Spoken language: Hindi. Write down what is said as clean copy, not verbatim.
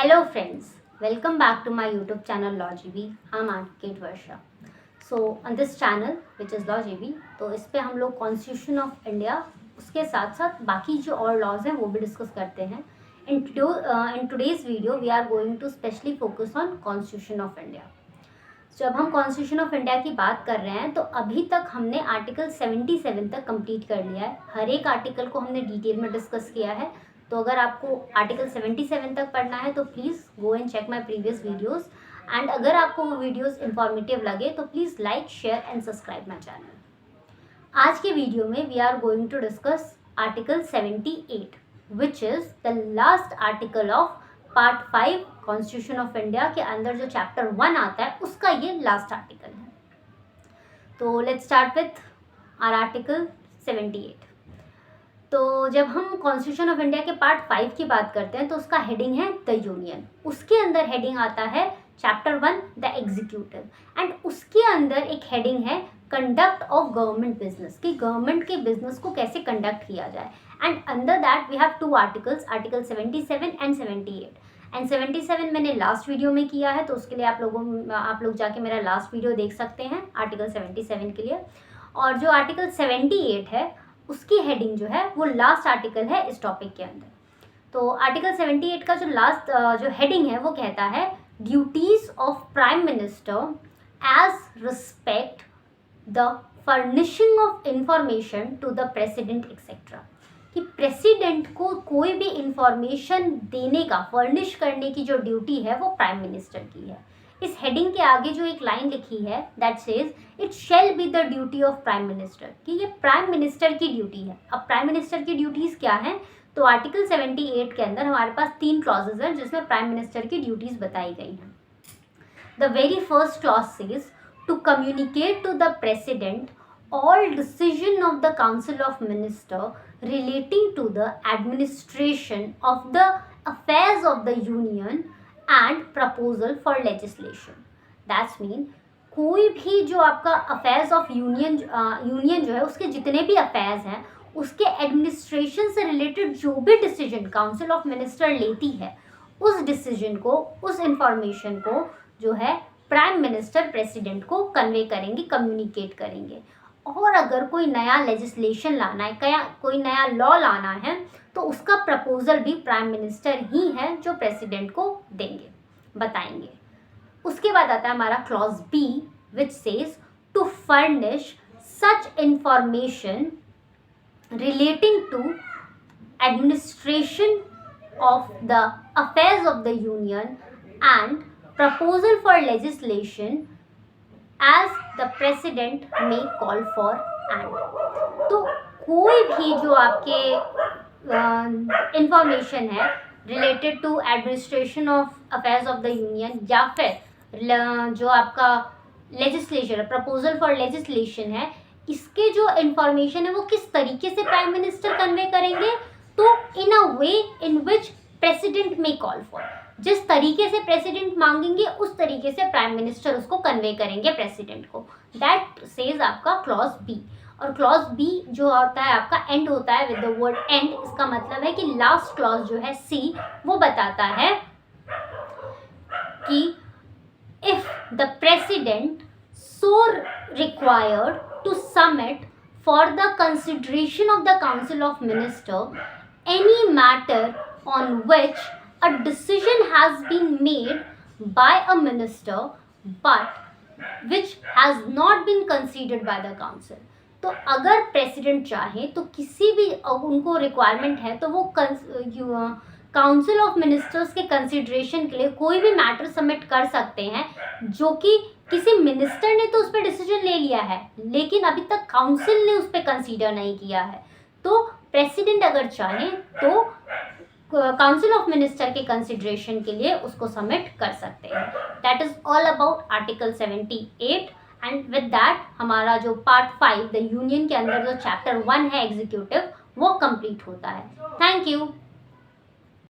Hello friends, welcome back to my YouTube channel LawGB. I'm Advocate Varsha. So on this channel which is LawGB, तो इस पे हम लोग कॉन्स्टिट्यूशन ऑफ इंडिया उसके साथ साथ बाकी जो और लॉज हैं वो भी डिस्कस करते हैं. In today's video we are going to specially focus on constitution of India. जब हम कॉन्स्टिट्यूशन ऑफ इंडिया की बात कर रहे हैं तो अभी तक हमने आर्टिकल 77 तक कंप्लीट कर लिया है. हर एक आर्टिकल को हमने डिटेल में डिस्कस किया है. तो अगर आपको आर्टिकल 77 तक पढ़ना है तो please go and check my previous videos. एंड अगर आपको वो वीडियोस इंफॉर्मेटिव लगे तो please like, share and subscribe my channel. आज के वीडियो में we are going to discuss article 78 which is the last article of part 5 constitution of India के अंदर जो चैप्टर 1 आता है उसका ये लास्ट आर्टिकल है. तो let's start with our article 78. तो जब हम कॉन्स्टिट्यूशन ऑफ इंडिया के पार्ट 5 की बात करते हैं तो उसका हेडिंग है द यूनियन. उसके अंदर हेडिंग आता है चैप्टर 1 द एग्जीक्यूटिव. एंड उसके अंदर एक हेडिंग है कंडक्ट ऑफ गवर्नमेंट बिजनेस, कि गवर्नमेंट के बिजनेस को कैसे कंडक्ट किया जाए. And under that we have two articles, article 77 and 78. And 77 मैंने लास्ट वीडियो में किया है तो उसके लिए आप लोग जाके मेरा लास्ट वीडियो देख सकते हैं आर्टिकल 77 के लिए. और जो आर्टिकल 78 है उसकी हेडिंग जो है वो लास्ट आर्टिकल है इस टॉपिक के अंदर. तो आर्टिकल 78 का जो लास्ट जो हेडिंग है वो कहता है duties of prime minister as respect the furnishing of information to the president etcetera. कि प्रेसिडेंट को कोई भी इंफॉर्मेशन देने का, फर्निश करने की जो ड्यूटी है वो प्राइम मिनिस्टर की है. इस हेडिंग के आगे जो एक लाइन लिखी है that says it shall be the duty of prime minister, कि ये प्राइम मिनिस्टर की ड्यूटी है. अब प्राइम मिनिस्टर की ड्यूटीज़ क्या हैं? तो आर्टिकल 78 के अंदर हमारे पास 3 क्लॉजेज हैं जिसमें प्राइम मिनिस्टर की ड्यूटीज़ बताई गई हैं. The very first clause says to communicate to the president all decision of the council of minister relating to the administration of the affairs of the union and proposal for legislation. That's mean कोई भी जो आपका अफेयर्स ऑफ यूनियन जो है उसके जितने भी अफेयर्स हैं उसके एडमिनिस्ट्रेशन से रिलेटेड जो भी डिसीजन काउंसिल ऑफ मिनिस्टर लेती है उस डिसीजन को, उस इंफॉर्मेशन को जो है प्राइम मिनिस्टर प्रेसिडेंट को कन्वे करेंगे, कम्युनिकेट करेंगे. और अगर कोई नया लेजिस्लेशन लाना है, कोई नया लॉ लाना है तो उसका प्रपोजल भी प्राइम मिनिस्टर ही है जो प्रेसिडेंट को देंगे, बताएंगे. उसके बाद आता है हमारा clause B which says to furnish such information relating to administration of the affairs of the union and proposal for legislation as the president may call for and. तो कोई भी जो आपके इंफॉर्मेशन है related to administration of affairs of the union या फिर जो आपका लेजिस्लेशन, प्रपोजल फॉर लेजिस्लेशन है, इसके जो इंफॉर्मेशन है वो किस तरीके से प्राइम मिनिस्टर कन्वे करेंगे? तो इन अ वे इन विच प्रेसिडेंट में कॉल फॉर, जिस तरीके से प्रेसिडेंट मांगेंगे उस तरीके से प्राइम मिनिस्टर उसको कन्वे करेंगे प्रेसिडेंट को. दैट सेज आपका क्लॉज बी. और क्लॉज बी जो होता है आपका एंड होता है विद द वर्ड एंड. इसका मतलब है कि लास्ट क्लॉज जो है सी वो बताता है कि if the president so required to submit for the consideration of the council of minister any matter on which a decision has been made by a minister but which has not been considered by the council. तो अगर प्रेसिडेंट चाहे तो किसी भी उनको रिक्वायरमेंट है तो वो काउंसिल ऑफ मिनिस्टर्स के कंसिडरेशन के लिए कोई भी मैटर सबमिट कर सकते हैं जो कि किसी मिनिस्टर ने तो उस पर डिसीजन ले लिया है लेकिन अभी तक काउंसिल ने उस पर कंसीडर नहीं किया है. तो प्रेसिडेंट अगर चाहे तो काउंसिल ऑफ मिनिस्टर के कंसिडरेशन के लिए उसको सबमिट कर सकते हैं. That is all about article 78. And with that हमारा जो पार्ट 5 द यूनियन के अंदर जो चैप्टर 1 है एग्जीक्यूटिव वो कंप्लीट होता है. Thank you.